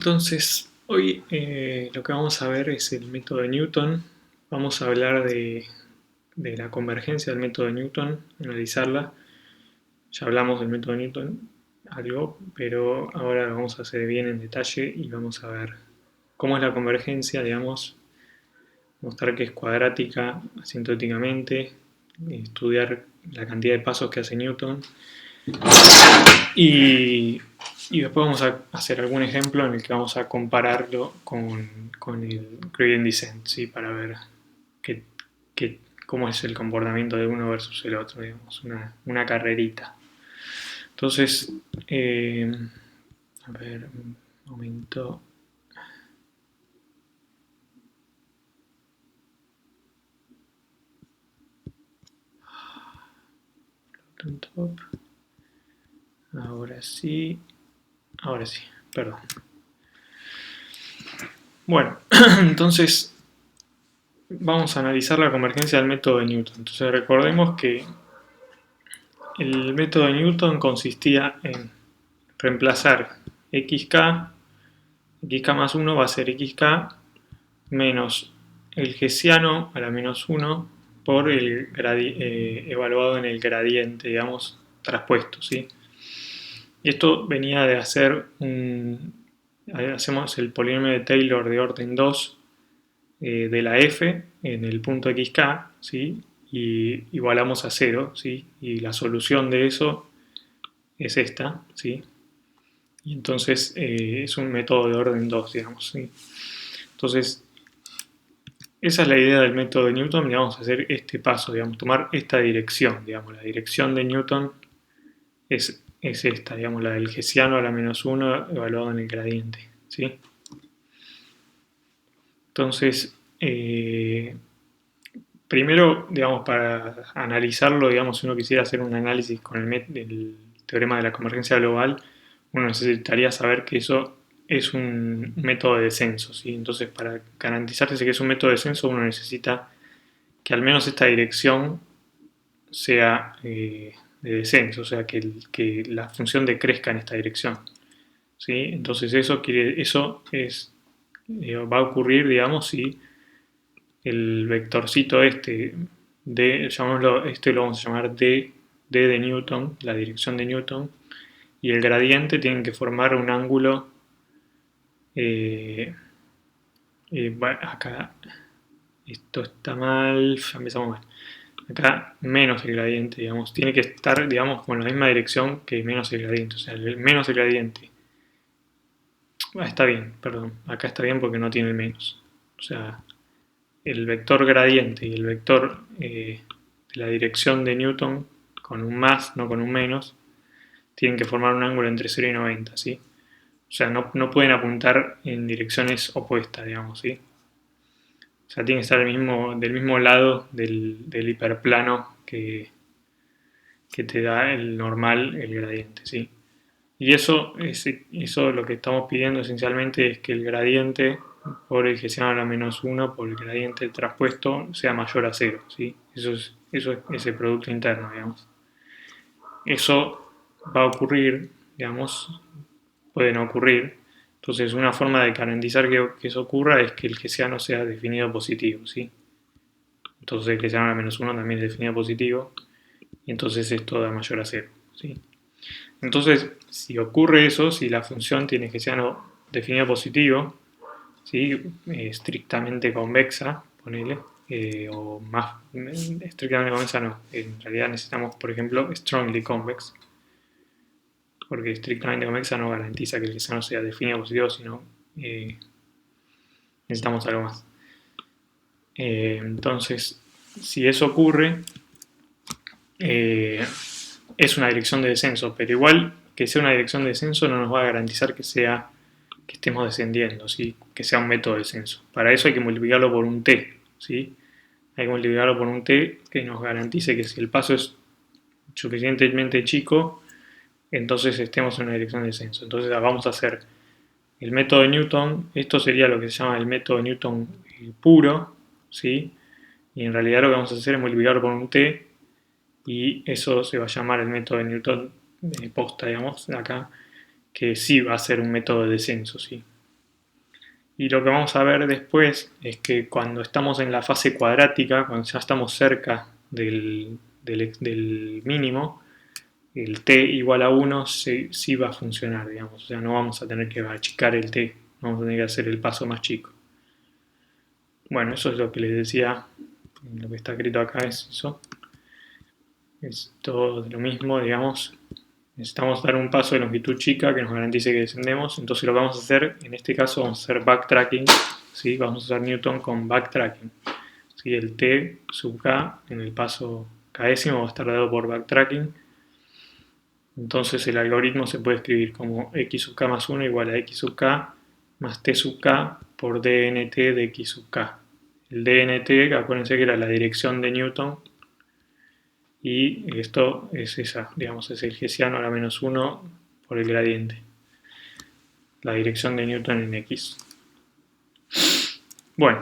Entonces, hoy lo que vamos a ver es el método de Newton. Vamos a hablar de la convergencia del método de Newton, analizarla. Ya hablamos del método de Newton algo, pero ahora lo vamos a hacer bien en detalle y vamos a ver cómo es la convergencia, digamos, mostrar que es cuadrática asintóticamente, estudiar la cantidad de pasos que hace Newton y después vamos a hacer algún ejemplo en el que vamos a compararlo con el gradient descent, ¿sí? Para ver qué, cómo es el comportamiento de uno versus el otro, digamos, una carrerita. Entonces, a ver, un momento. Ahora sí, perdón. Bueno, entonces vamos a analizar la convergencia del método de Newton. Entonces recordemos que el método de Newton consistía en reemplazar xk más 1 va a ser xk menos el hessiano a la menos 1 por el evaluado en el gradiente, digamos, traspuesto, ¿sí? Y esto venía de hacer hacemos el polinomio de Taylor de orden 2 de la f en el punto xk, ¿sí? Y igualamos a 0, ¿sí? Y la solución de eso es esta, ¿sí? Y entonces es un método de orden 2, digamos, ¿sí? Entonces, esa es la idea del método de Newton, y vamos a hacer este paso, digamos, tomar esta dirección, digamos, la dirección de Newton es esta, digamos, la del hessiano a la menos 1 evaluado en el gradiente, ¿sí? Entonces, primero, digamos, para analizarlo, digamos, si uno quisiera hacer un análisis con el teorema de la convergencia global, uno necesitaría saber que eso es un método de descenso, ¿sí? Entonces, para garantizarse que es un método de descenso, uno necesita que al menos esta dirección sea de descenso, o sea, que la función decrezca en esta dirección, ¿sí? Entonces, eso es, va a ocurrir, digamos, si el vectorcito este, llamémoslo, este lo vamos a llamar D de Newton, la dirección de Newton, y el gradiente tienen que formar un ángulo. eh, bueno, acá esto está mal, ya empezamos mal. Acá menos el gradiente, digamos, tiene que estar, digamos, con la misma dirección que menos el gradiente, o sea, menos el gradiente. Está bien, perdón, acá está bien porque no tiene el menos. O sea, el vector gradiente y el vector de la dirección de Newton con un más, no con un menos, tienen que formar un ángulo entre 0 y 90, ¿sí? O sea, no pueden apuntar en direcciones opuestas, digamos, ¿sí? O sea, tiene que estar del mismo lado del hiperplano que te da el normal, el gradiente, ¿sí? Y eso lo que estamos pidiendo esencialmente es que el gradiente por el hessiano a la menos 1 por el gradiente traspuesto sea mayor a 0, ¿sí? Eso es ese producto interno, digamos. Eso va a ocurrir, digamos, puede no ocurrir. Entonces, una forma de garantizar que eso ocurra es que el hessiano sea definido positivo, ¿sí? Entonces, el hessiano a la menos 1 también es definido positivo, y entonces esto da mayor a 0, ¿sí? Entonces, si ocurre eso, si la función tiene hessiano definido positivo, ¿sí? Estrictamente convexa, ponele, o más estrictamente convexa no, en realidad necesitamos, por ejemplo, strongly convex, porque estrictamente convexa no garantiza que el hessiano sea definido positivo, sino necesitamos algo más. Entonces, si eso ocurre, es una dirección de descenso, pero igual que sea una dirección de descenso no nos va a garantizar que estemos descendiendo, ¿sí? Que sea un método de descenso. Para eso hay que multiplicarlo por un t, ¿sí? Hay que multiplicarlo por un t que nos garantice que si el paso es suficientemente chico, entonces estemos en una dirección de descenso. Entonces vamos a hacer el método de Newton, esto sería lo que se llama el método de Newton puro, ¿sí? Y en realidad lo que vamos a hacer es multiplicarlo por un t, y eso se va a llamar el método de Newton posta, digamos, de acá, que sí va a ser un método de descenso, ¿sí? Y lo que vamos a ver después es que cuando estamos en la fase cuadrática, cuando ya estamos cerca del mínimo, el t igual a 1 sí va a funcionar, digamos. O sea, no vamos a tener que achicar el t, vamos a tener que hacer el paso más chico. Bueno, eso es lo que les decía, lo que está escrito acá es eso. Es todo lo mismo, digamos. Necesitamos dar un paso de longitud chica que nos garantice que descendemos. Entonces lo que vamos a hacer, en este caso vamos a hacer backtracking. ¿Sí? Vamos a usar Newton con backtracking. ¿Sí? El t sub k en el paso késimo va a estar dado por backtracking. Entonces el algoritmo se puede escribir como x sub k más 1 igual a x sub k más t sub k por dnt de x sub k. El dnt, acuérdense que era la dirección de Newton, y esto es esa, digamos, es el hessiano a la menos 1 por el gradiente. La dirección de Newton en x. Bueno,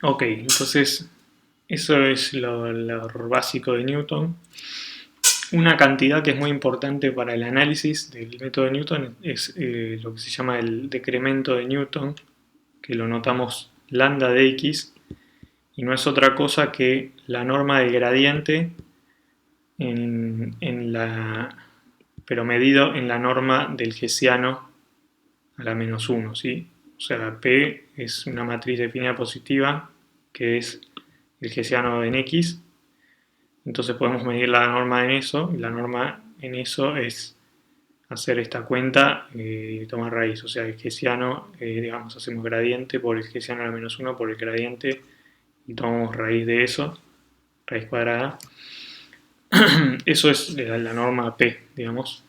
ok, entonces eso es lo básico de Newton. Una cantidad que es muy importante para el análisis del método de Newton es lo que se llama el decremento de Newton, que lo notamos lambda de x, y no es otra cosa que la norma del gradiente pero medido en la norma del hessiano a la menos 1, ¿sí? O sea, la P es una matriz definida positiva, que es el hessiano en x. Entonces podemos medir la norma en eso, y la norma en eso es hacer esta cuenta y tomar raíz. O sea, el hessiano, digamos, hacemos gradiente por el hessiano a la menos 1 por el gradiente, y tomamos raíz de eso, raíz cuadrada. Eso es la norma P, digamos.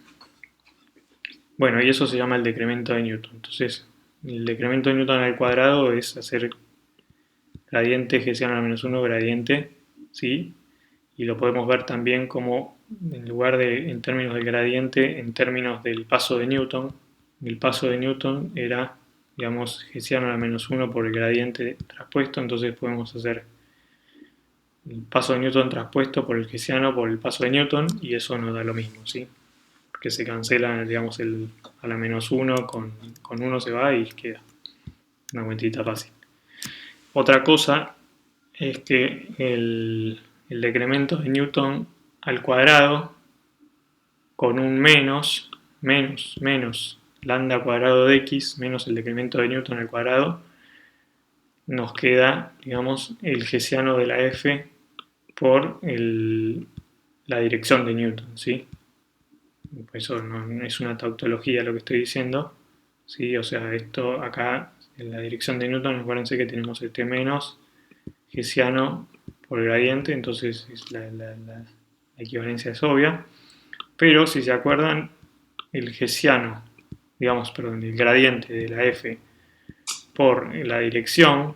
Bueno, y eso se llama el decremento de Newton. Entonces, el decremento de Newton al cuadrado es hacer gradiente hessiano a la menos 1 gradiente, ¿sí? Y lo podemos ver también como, en lugar de en términos del gradiente, en términos del paso de Newton. El paso de Newton era, digamos, hessiano a la menos 1 por el gradiente traspuesto, entonces podemos hacer el paso de Newton traspuesto por el hessiano por el paso de Newton, y eso nos da lo mismo, ¿sí? Porque se cancela, digamos, a la menos 1 con 1 se va y queda una cuentita fácil. Otra cosa es que el decremento de Newton al cuadrado con un menos lambda cuadrado de x menos el decremento de Newton al cuadrado, nos queda, digamos, el hessiano de la f por la dirección de Newton, ¿sí? Eso no es una tautología lo que estoy diciendo, ¿sí? O sea, esto acá, en la dirección de Newton, acuérdense que tenemos este menos hessiano por el gradiente, entonces la equivalencia es obvia. Pero si se acuerdan, el hessiano, digamos, perdón, el gradiente de la f por la dirección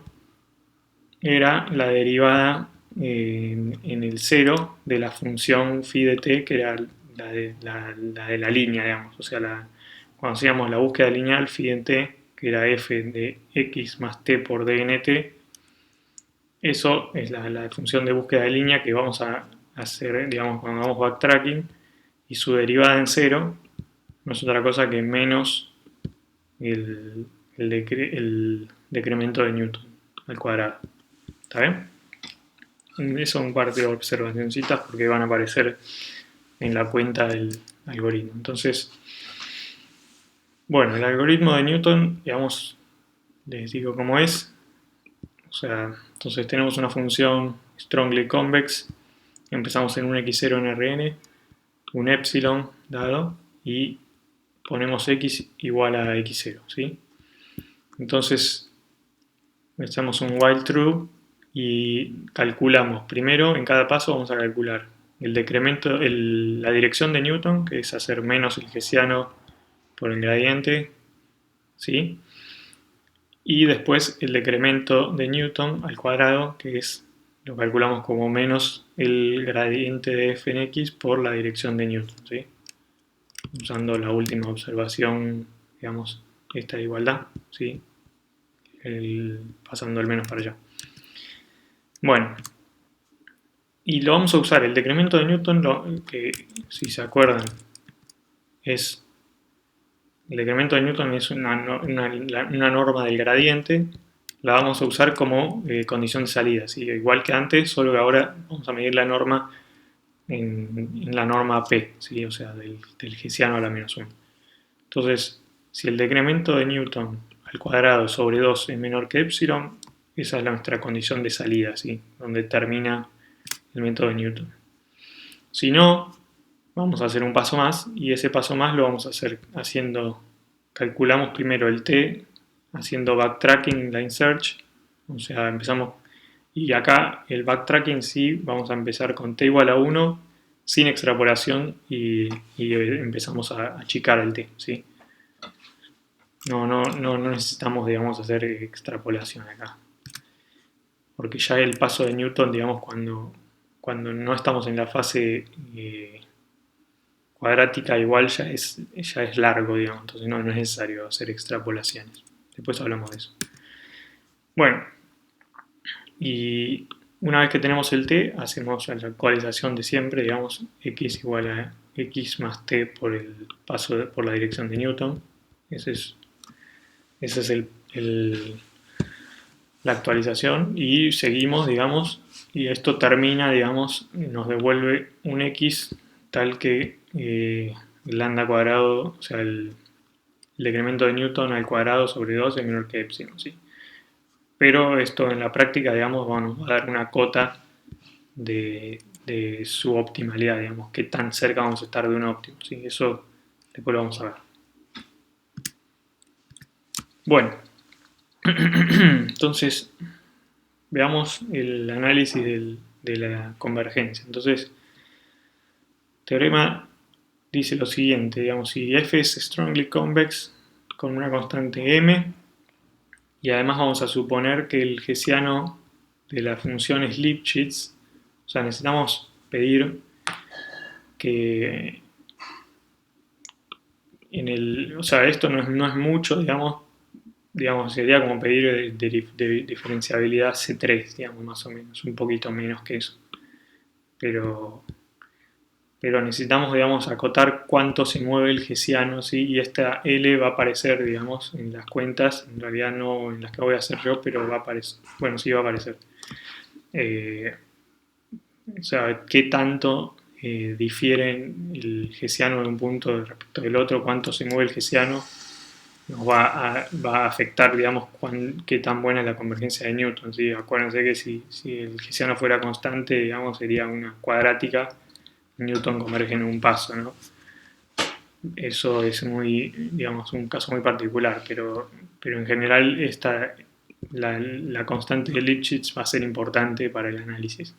era la derivada en el cero de la función phi de t, que era la de la línea, digamos. O sea, cuando hacíamos la búsqueda lineal, phi de t, que era f de x más t por dnt, eso es la función de búsqueda de línea que vamos a hacer, digamos, cuando hagamos backtracking, y su derivada en cero no es otra cosa que menos el decremento de Newton al cuadrado. ¿Está bien? Eso un par de observacioncitas porque van a aparecer en la cuenta del algoritmo. Entonces, bueno, el algoritmo de Newton, digamos, les digo cómo es. O sea, entonces tenemos una función strongly convex. Empezamos en un x0 en Rn, un epsilon dado, y ponemos x igual a x0, ¿sí? Entonces, echamos un while true y calculamos. Primero, en cada paso vamos a calcular el decremento, la dirección de Newton, que es hacer menos el hessiano por el gradiente, ¿sí? Y después el decremento de Newton al cuadrado, que es, lo calculamos como menos el gradiente de f en x por la dirección de Newton, ¿sí? Usando la última observación, digamos, esta de igualdad, ¿sí? Pasando el menos para allá. Bueno, y lo vamos a usar, el decremento de Newton, que si se acuerdan, es El decremento de Newton es una norma del gradiente, la vamos a usar como condición de salida, ¿sí? Igual que antes, solo que ahora vamos a medir la norma en la norma P, ¿sí? O sea, del hessiano a la menos 1. Entonces, si el decremento de Newton al cuadrado sobre 2 es menor que epsilon, esa es nuestra condición de salida, ¿sí? Donde termina el método de Newton. Si no, vamos a hacer un paso más, y ese paso más lo vamos a hacer calculamos primero el t, haciendo backtracking, line search, o sea, empezamos, y acá el backtracking sí, vamos a empezar con t igual a 1, sin extrapolación, y empezamos a achicar el t, ¿sí? No necesitamos, digamos, hacer extrapolación acá, porque ya el paso de Newton, digamos, cuando no estamos en la fase cuadrática, igual ya es largo, digamos, entonces no es necesario hacer extrapolaciones. Después hablamos de eso. Bueno, y una vez que tenemos el t, hacemos la actualización de siempre, digamos, x igual a x más t por el paso por la dirección de Newton. Ese es la actualización, y seguimos, digamos, y esto termina, digamos, nos devuelve un x tal que lambda cuadrado, o sea, el decremento de Newton al cuadrado sobre 2 es menor que epsilon, ¿sí? Pero esto en la práctica, digamos, nos va a dar una cota de su optimalidad, digamos, qué tan cerca vamos a estar de un óptimo, ¿sí? Eso después lo vamos a ver. Bueno, entonces veamos el análisis de la convergencia. Entonces, teorema dice lo siguiente, digamos, si f es strongly convex con una constante m, y además vamos a suponer que el hessiano de la función es Lipschitz, o sea, necesitamos pedir que o sea, esto no es mucho, digamos, sería como pedir de diferenciabilidad C3, digamos, más o menos, un poquito menos que eso. Pero necesitamos, digamos, acotar cuánto se mueve el hessiano, ¿sí? Y esta L va a aparecer, digamos, en las cuentas, en realidad no en las que voy a hacer yo, pero va a aparecer, bueno, sí va a aparecer. O sea, qué tanto difieren el hessiano de un punto respecto del otro, cuánto se mueve el hessiano, nos va a afectar, digamos, qué tan buena es la convergencia de Newton, ¿sí? Acuérdense que si el hessiano fuera constante, digamos, sería una cuadrática, Newton converge en un paso, ¿no? Eso es digamos, un caso muy particular, pero en general la constante de Lipschitz va a ser importante para el análisis.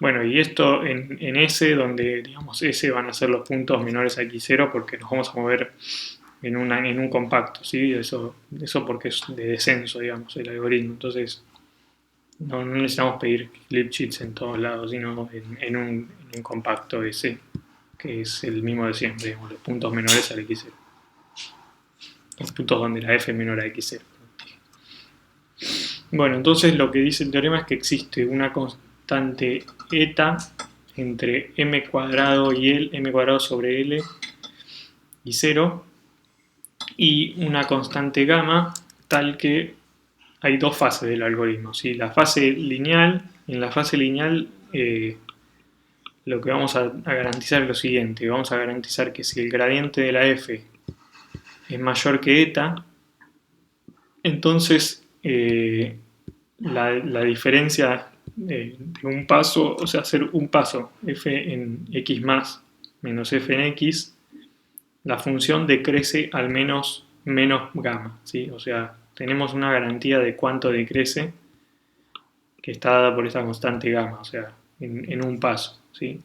Bueno, y esto en S, donde, digamos, S van a ser los puntos menores a x0, porque nos vamos a mover en un compacto, ¿sí? Eso porque es de descenso, digamos, el algoritmo. Entonces, no necesitamos pedir Lipschitz en todos lados, sino en un compacto S, que es el mismo de siempre, digamos, los puntos menores al x0. Los puntos donde la f es menor a x0. Bueno, entonces lo que dice el teorema es que existe una constante eta entre m cuadrado y m cuadrado sobre l y 0, y una constante gamma tal que hay dos fases del algoritmo, ¿sí? La fase lineal, en la fase lineal lo que vamos a garantizar es lo siguiente, vamos a garantizar que si el gradiente de la f es mayor que eta, entonces la diferencia de un paso, o sea, hacer un paso f en x más menos f en x, la función decrece al menos gamma, ¿sí? O sea, tenemos una garantía de cuánto decrece que está dada por esta constante gamma, o sea, en un paso, ¿sí?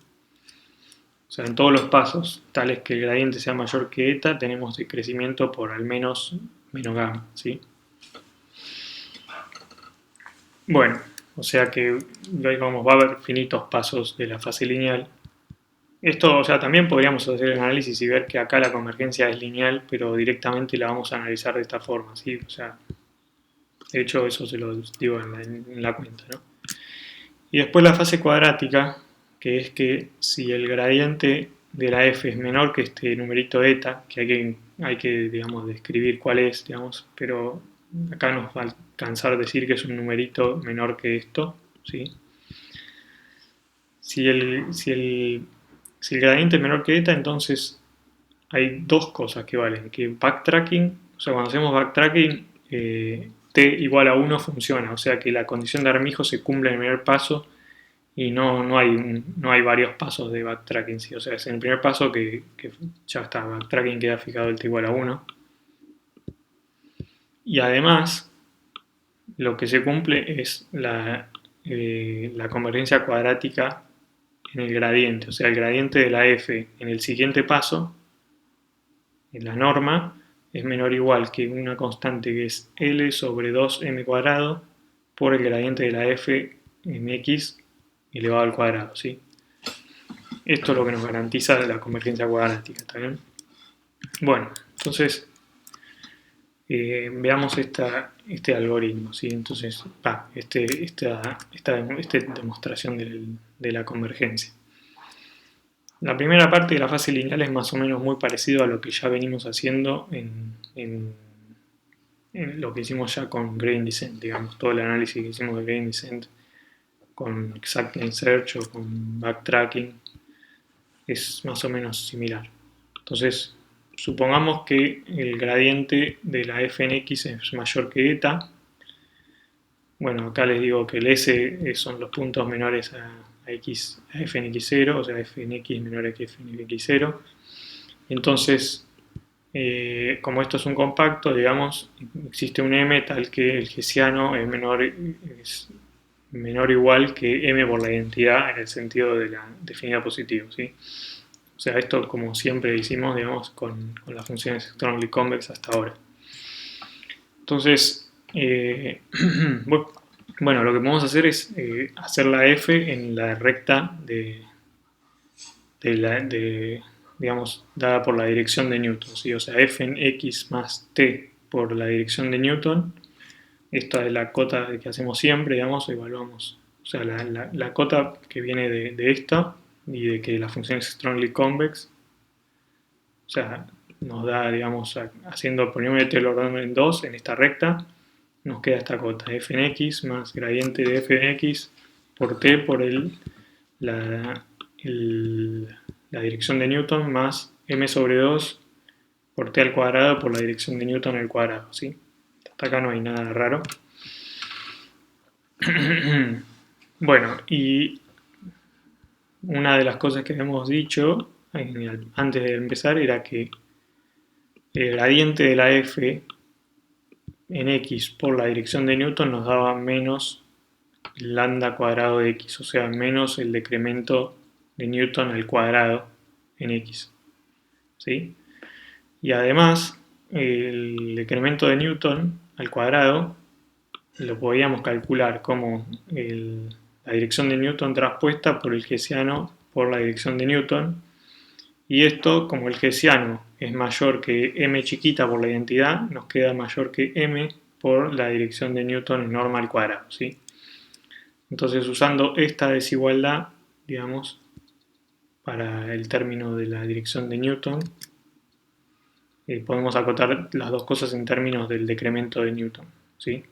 O sea, en todos los pasos, tales que el gradiente sea mayor que eta, tenemos decrecimiento por al menos gamma, ¿sí? Bueno, o sea que va a haber finitos pasos de la fase lineal. Esto, o sea, también podríamos hacer el análisis y ver que acá la convergencia es lineal, pero directamente la vamos a analizar de esta forma, ¿sí? O sea, de hecho eso se lo digo en la cuenta, ¿no? Y después la fase cuadrática, que es que si el gradiente de la f es menor que este numerito eta, que hay que hay que, digamos, describir cuál es, digamos, pero acá nos va a alcanzar decir que es un numerito menor que esto, ¿sí? Si el gradiente es menor que eta, entonces hay dos cosas que valen, que backtracking, o sea, cuando hacemos backtracking, t igual a 1 funciona, o sea que la condición de Armijo se cumple en el primer paso y no hay varios pasos de backtracking, ¿sí? O sea, es en el primer paso que ya está, backtracking queda fijado el t igual a 1. Y además, lo que se cumple es la convergencia cuadrática en el gradiente, o sea, el gradiente de la f en el siguiente paso, en la norma, es menor o igual que una constante que es L sobre 2m cuadrado por el gradiente de la f en x elevado al cuadrado, ¿sí? Esto es lo que nos garantiza la convergencia cuadrática, ¿está bien? Bueno, entonces veamos este algoritmo, ¿sí? Entonces, esta demostración de la convergencia. La primera parte de la fase lineal es más o menos muy parecido a lo que ya venimos haciendo en lo que hicimos ya con gradient descent, digamos, todo el análisis que hicimos de gradient descent con exactness search o con backtracking es más o menos similar. Entonces, supongamos que el gradiente de la f en x es mayor que eta. Bueno, acá les digo que el S son los puntos menores a f en x0, o sea, f en x menor a f en x0. Entonces, como esto es un compacto, digamos, existe un m tal que el hessiano es menor o igual que m por la identidad en el sentido de la definida positivo, ¿sí? O sea, esto como siempre hicimos, digamos, con las funciones strongly convex hasta ahora. Entonces, bueno, lo que podemos hacer es hacer la f en la recta digamos, dada por la dirección de Newton, ¿sí? O sea, f en x más t por la dirección de Newton. Esta es la cota que hacemos siempre, digamos, evaluamos. O sea, la cota que viene de esta y de que la función es strongly convex, o sea, nos da, digamos, poniendo el Taylor en 2 en esta recta, nos queda esta cota, f en x más gradiente de f en x por t por la, la dirección de Newton más m sobre 2 por t al cuadrado por la dirección de Newton al cuadrado, ¿sí? Hasta acá no hay nada raro. Bueno, y una de las cosas que habíamos dicho antes de empezar era que el gradiente de la f en x por la dirección de Newton nos daba menos lambda cuadrado de x, o sea, menos el decremento de Newton al cuadrado en x, ¿sí? Y además, el decremento de Newton al cuadrado lo podíamos calcular como la dirección de Newton traspuesta por el hessiano por la dirección de Newton, y esto, como el hessiano es mayor que m chiquita por la identidad, nos queda mayor que m por la dirección de Newton en norma al cuadrado, ¿sí? Entonces, usando esta desigualdad, digamos, para el término de la dirección de Newton, podemos acotar las dos cosas en términos del decremento de Newton, ¿sí?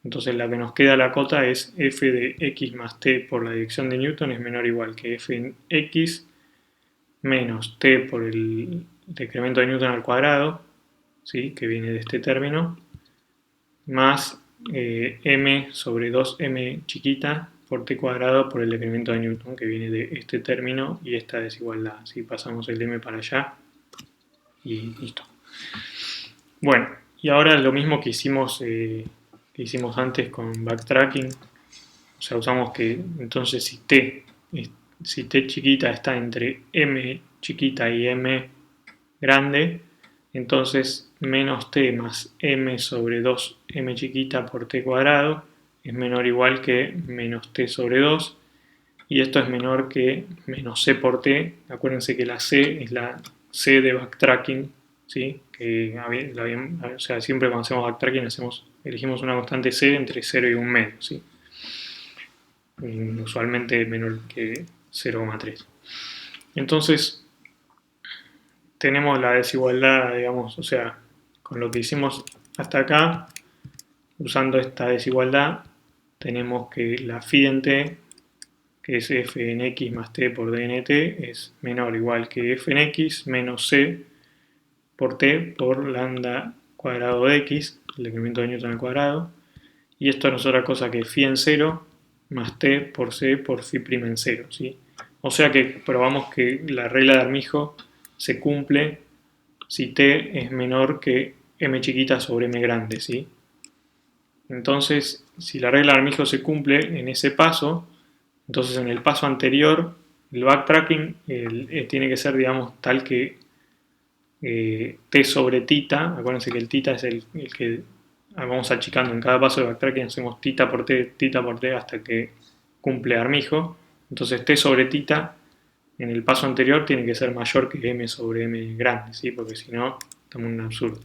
Entonces la que nos queda la cota es f de x más t por la dirección de Newton es menor o igual que f en x menos t por el decremento de Newton al cuadrado, ¿sí? Que viene de este término, más m sobre 2m chiquita por t cuadrado por el decremento de Newton, que viene de este término y esta desigualdad. ¿Sí? Pasamos el m para allá y listo. Bueno, y ahora lo mismo que hicimos antes con backtracking. O sea, usamos que entonces si t chiquita está entre m chiquita y m grande, entonces menos t más m sobre 2m chiquita por t cuadrado es menor o igual que menos t sobre 2, y esto es menor que menos c por t. Acuérdense que la c es la c de backtracking, ¿sí? O sea, siempre cuando hacemos backtracking elegimos una constante c entre 0 y 1 medio, ¿sí? Usualmente menor que 0,3. Entonces, tenemos la desigualdad, digamos, o sea, con lo que hicimos hasta acá, usando esta desigualdad, tenemos que la phi en t, que es f en x más t por d en t, es menor o igual que f en x menos c por t por lambda cuadrado de x, el decremento de Newton al cuadrado, y esto no es otra cosa que phi en 0 más t por c por phi' en 0, ¿sí? O sea que probamos que la regla de Armijo se cumple si t es menor que m chiquita sobre m grande, ¿sí? Entonces, si la regla de Armijo se cumple en ese paso, entonces en el paso anterior, el backtracking tiene que ser, digamos, tal que t sobre tita, acuérdense que el tita es el que vamos achicando en cada paso de backtracking, hacemos tita por t hasta que cumple Armijo. Entonces t sobre tita en el paso anterior tiene que ser mayor que m sobre m grande, ¿sí? Porque si no, estamos en un absurdo.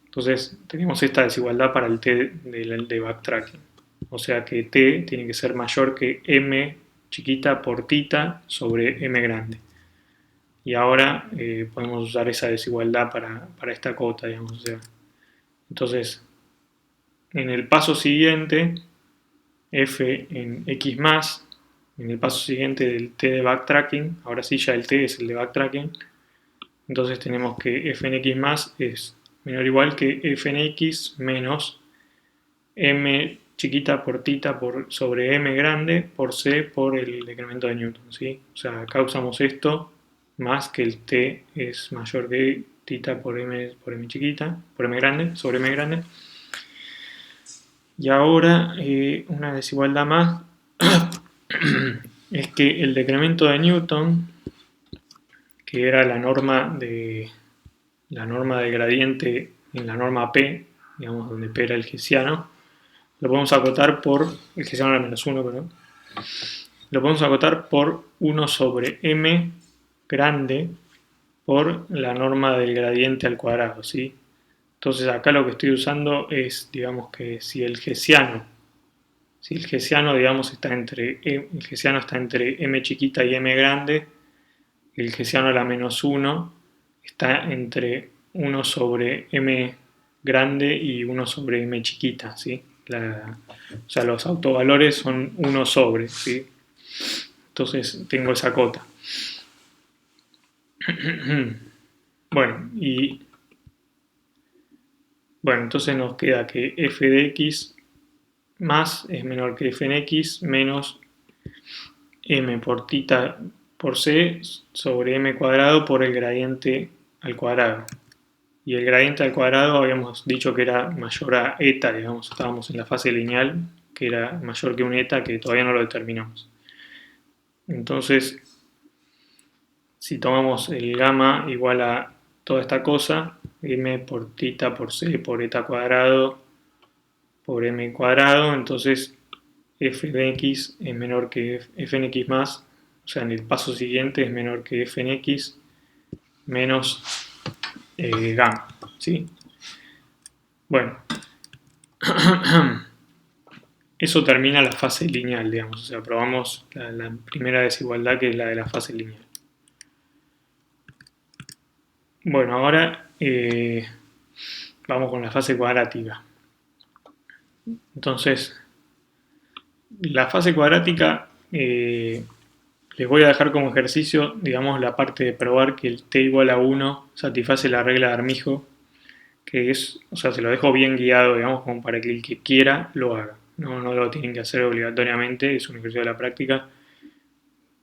Entonces tenemos esta desigualdad para el t de backtracking. O sea que t tiene que ser mayor que m chiquita por tita sobre m grande. Y ahora podemos usar esa desigualdad para esta cota, digamos. O sea, entonces, en el paso siguiente, f en x más, en el paso siguiente del t de backtracking, ahora sí ya el t es el de backtracking, entonces tenemos que f en x más es menor o igual que f en x menos m chiquita por tita sobre m grande por c por el decremento de Newton, ¿sí? O sea, acá usamos esto más que el t es mayor que tita por m chiquita, por m grande, sobre m grande. Y ahora una desigualdad más es que el decremento de Newton, que era la norma de gradiente en la norma P, digamos donde P era el hessiano, lo podemos acotar por, el hessiano era menos 1, pero lo podemos acotar por 1 sobre m grande por la norma del gradiente al cuadrado, ¿sí? Entonces acá lo que estoy usando es, digamos que si el hessiano, digamos, está entre m chiquita y m grande, el hessiano a la menos 1 está entre 1 sobre m grande y 1 sobre m chiquita, ¿sí? O sea, los autovalores son 1 sobre, ¿sí? Entonces tengo esa cota. Bueno, entonces nos queda que f de x más es menor que f en x menos m por tita por c sobre m cuadrado por el gradiente al cuadrado. Y el gradiente al cuadrado habíamos dicho que era mayor a eta, digamos, estábamos en la fase lineal, que era mayor que un eta, que todavía no lo determinamos. Entonces, si tomamos el gamma igual a toda esta cosa, m por tita por c por eta cuadrado por m cuadrado, entonces f de x es menor que f en x más, o sea, en el paso siguiente es menor que f en x menos gamma, ¿sí? Bueno, eso termina la fase lineal, digamos, o sea, probamos la primera desigualdad que es la de la fase lineal. Bueno, ahora vamos con la fase cuadrática. Entonces, la fase cuadrática les voy a dejar como ejercicio, digamos, la parte de probar que el t igual a 1 satisface la regla de Armijo, que es, o sea, se lo dejo bien guiado, digamos, como para que el que quiera lo haga. No lo tienen que hacer obligatoriamente, es un ejercicio de la práctica.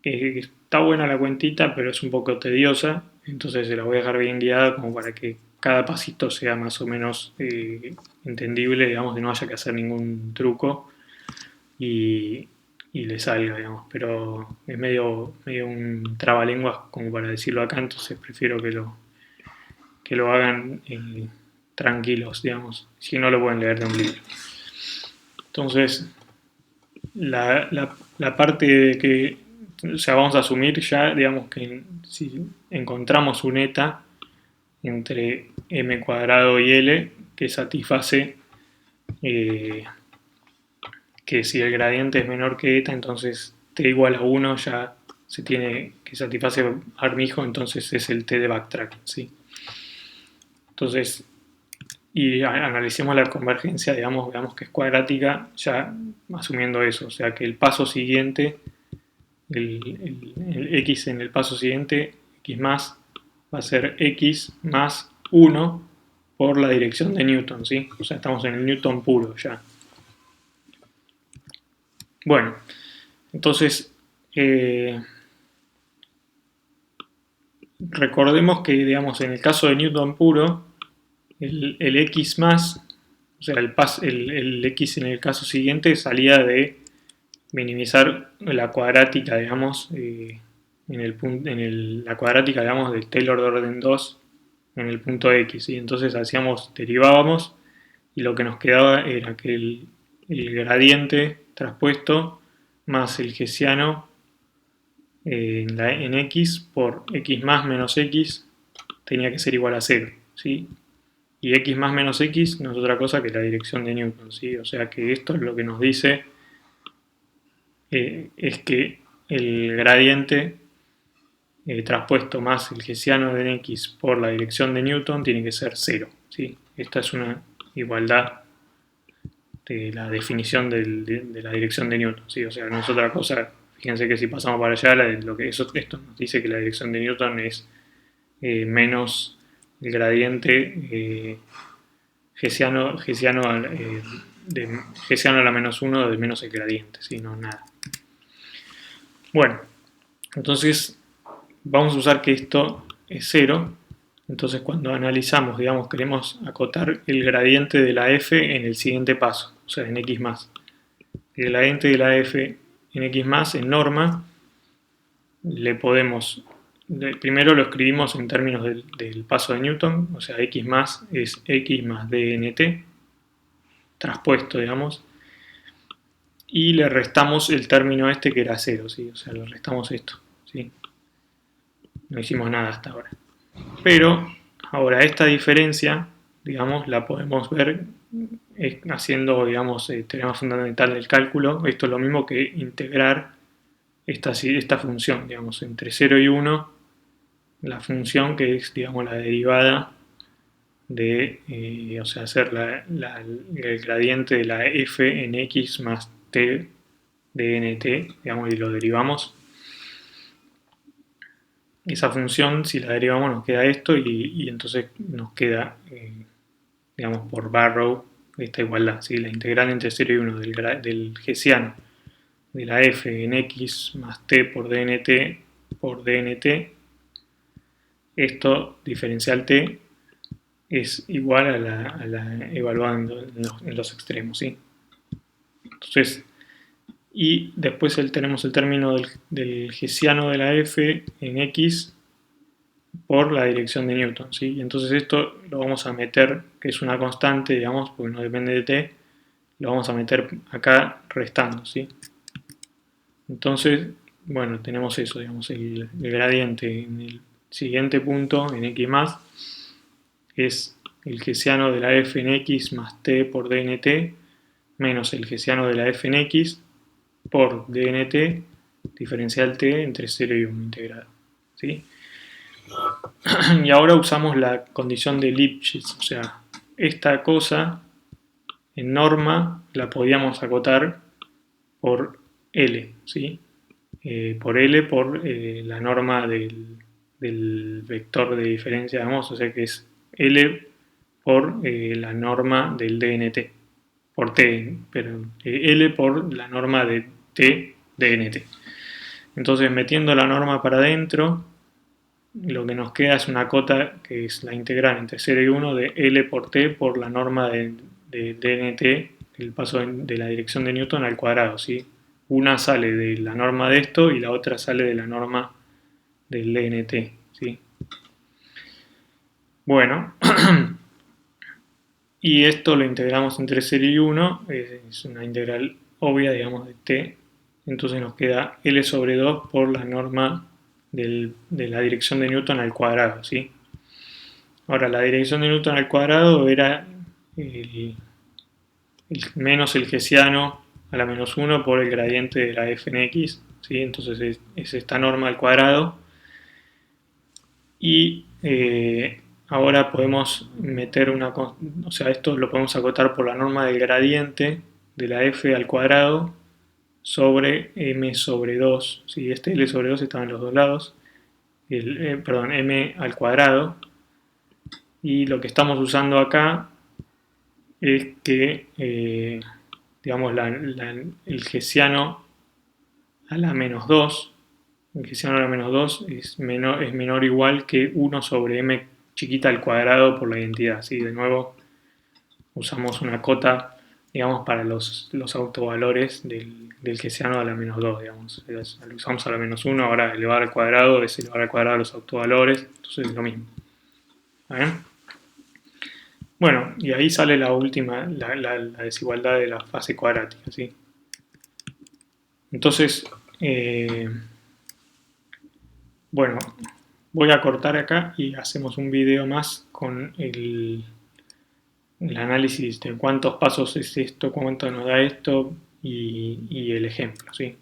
Está buena la cuentita, pero es un poco tediosa, entonces se la voy a dejar bien guiada como para que cada pasito sea más o menos entendible, digamos, que no haya que hacer ningún truco y le salga, digamos, pero es medio un trabalenguas como para decirlo acá, entonces prefiero que lo hagan tranquilos, digamos, si no lo pueden leer de un libro. Entonces, la parte de que, o sea, vamos a asumir ya, digamos, que si encontramos un eta entre m cuadrado y l que satisface que si el gradiente es menor que eta, entonces t igual a 1 ya se tiene que satisface Armijo, entonces es el T de backtracking, ¿sí? Entonces, y analicemos la convergencia, digamos, veamos que es cuadrática, ya asumiendo eso, o sea que el paso siguiente, el x en el paso siguiente, x más, va a ser x más 1 por la dirección de Newton, ¿sí? O sea, estamos en el Newton puro ya. Bueno, entonces, recordemos que, digamos, en el caso de Newton puro, el x más, o sea, el x en el caso siguiente salía de minimizar la cuadrática, digamos, la cuadrática, digamos, del Taylor de orden 2 en el punto x, ¿sí? Entonces derivábamos y lo que nos quedaba era que el gradiente traspuesto más el hessiano en x por x más menos x tenía que ser igual a 0, ¿sí? Y x más menos x no es otra cosa que la dirección de Newton, ¿sí? O sea que esto es lo que nos dice es que el gradiente traspuesto más el hessiano de x por la dirección de Newton tiene que ser 0, ¿sí? Esta es una igualdad de la definición de la dirección de Newton, ¿sí? O sea, no es otra cosa. Fíjense que si pasamos para allá, esto nos dice que la dirección de Newton es menos el gradiente hessiano a la menos 1 de menos el gradiente, ¿sí? No nada. Bueno, entonces vamos a usar que esto es 0. Entonces cuando analizamos, digamos, queremos acotar el gradiente de la f en el siguiente paso, o sea, en x más. El gradiente de la f en x más, en norma, le podemos, primero lo escribimos en términos del paso de Newton, o sea, x más es x más dnt, traspuesto, digamos, y le restamos el término este que era 0, ¿sí? O sea, le restamos esto, ¿sí? No hicimos nada hasta ahora. Pero ahora esta diferencia, digamos, la podemos ver haciendo, digamos, teorema fundamental del cálculo. Esto es lo mismo que integrar esta función, digamos, entre 0 y 1, la función que es, digamos, la derivada de, o sea, hacer el gradiente de la f en x más t de nt, digamos, y lo derivamos. Esa función, si la derivamos, nos queda esto y entonces nos queda, digamos, por Barrow esta igualdad, ¿sí? La integral entre 0 y 1 del hessiano de la f en x más t por dnt, esto diferencial t es igual a la evaluada en los extremos, ¿sí? Entonces, y después tenemos el término del hessiano de la f en x por la dirección de Newton, ¿sí? Y entonces esto lo vamos a meter, que es una constante, digamos, porque no depende de t, lo vamos a meter acá restando, ¿sí? Entonces, bueno, tenemos eso, digamos, el gradiente en el siguiente punto, en x más, es el hessiano de la f en x más t por dnt, menos el hessiano de la f en x por dnt, diferencial t entre 0 y 1 integrado, ¿sí? Y ahora usamos la condición de Lipschitz, o sea, esta cosa en norma la podíamos acotar por L, ¿sí? Por L por la norma del vector de diferencia, digamos, o sea que es L por la norma del DNT, por T, pero L por la norma de T DNT. Entonces, metiendo la norma para adentro, lo que nos queda es una cota que es la integral entre 0 y 1 de L por T por la norma de DNT, el paso de la dirección de Newton al cuadrado, ¿sí? Una sale de la norma de esto y la otra sale de la norma del DNT, ¿sí? Bueno, y esto lo integramos entre 0 y 1, es una integral obvia, digamos, de t, entonces nos queda L sobre 2 por la norma de la dirección de Newton al cuadrado, ¿sí? Ahora, la dirección de Newton al cuadrado era menos el hessiano a la menos 1 por el gradiente de la f en x, ¿sí? Entonces es esta norma al cuadrado. Y ahora podemos meter o sea, esto lo podemos acotar por la norma del gradiente de la f al cuadrado sobre m sobre 2. ¿Sí? Este L sobre 2 está en los dos lados. Perdón, m al cuadrado. Y lo que estamos usando acá es que, digamos, el hessiano a la menos 2, el hessiano a la menos 2 es menor o igual que 1 sobre m chiquita al cuadrado por la identidad. ¿Sí? De nuevo, usamos una cota, digamos, para los autovalores del hessiano a la menos 2, digamos. Lo usamos a la menos 1, ahora elevar al cuadrado es elevar al cuadrado los autovalores, entonces es lo mismo. ¿Bien? Bueno, y ahí sale la última, la desigualdad de la fase cuadrática, ¿sí? Entonces, bueno, voy a cortar acá y hacemos un video más con el análisis de cuántos pasos es esto, cuánto nos da esto y el ejemplo, ¿sí?